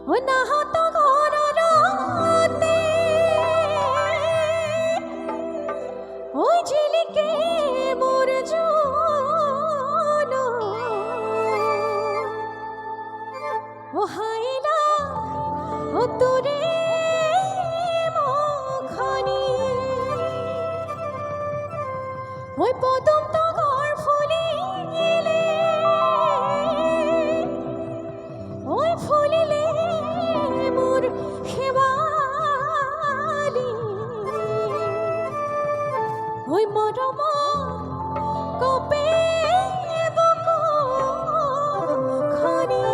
অনাহত ঘররাতে ওই ঝিলিকে মোর জন ও হাইলা ও তোরে মখানি ওই পদম তো ঘর ফুলিলে ওই ফুলিলে মোর সেবালি ওই মরম কপে খানি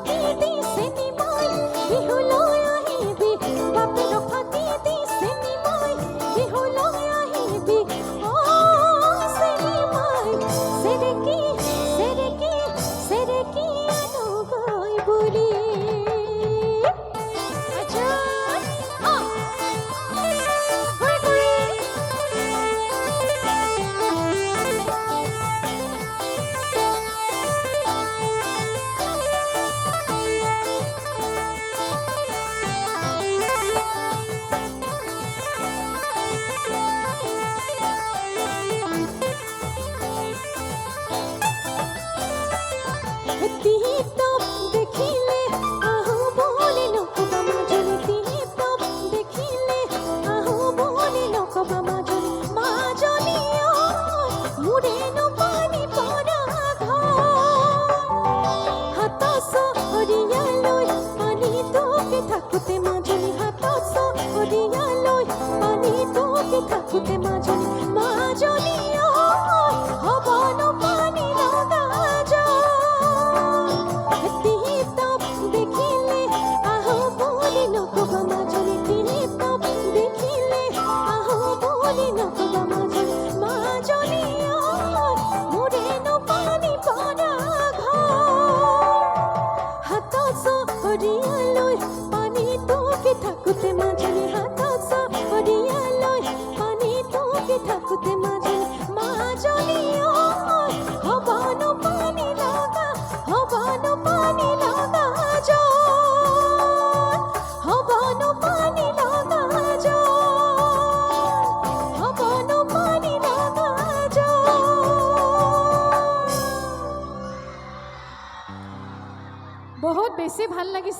ফাঁকি দিছে নিমাই বিহুলৈ আহিবি বাপেৰ ফাঁকি দিছে নিমাই বিহুলৈ আহিবি অ চেনিমাই চেৰেকি চেৰেকি চেৰেকি আনগৈ বুলি আচ্ছা তিহিতপ দেখিলে আহো বলি নকবা মাজনী তিহিতপ দেখিলে আহো বলি নকবা মাজনী মাজনী মোৰেনো পানী পৰা হাত চহৰীয়ালৈ পানী তোকে থাকোঁতে মাজনী হাত চহৰীয়ালৈ পানী তোকে থাকোঁতে মাজনী মাজনী হ'বনো পানী লগা তিহিতপ দেখিলে আহো বলি নকবা মাজনী তিহিতপ দেখিলে আহো বলি নকবা মাজনী মাজনী মোৰেনো পানী পৰা হাত চহৰীয়ালৈ পানী তোকে থাকোঁতে মাজনী হাত চহৰীয়ালৈ পানী তোকে থাকোঁতে মাজনী মাজনী হ'বনো পানী লগা হ'বনো পানী লগা হ'বনো পানী লগা হ'বনো পানী লগা বহুত বেছি ভাল লাগিছে।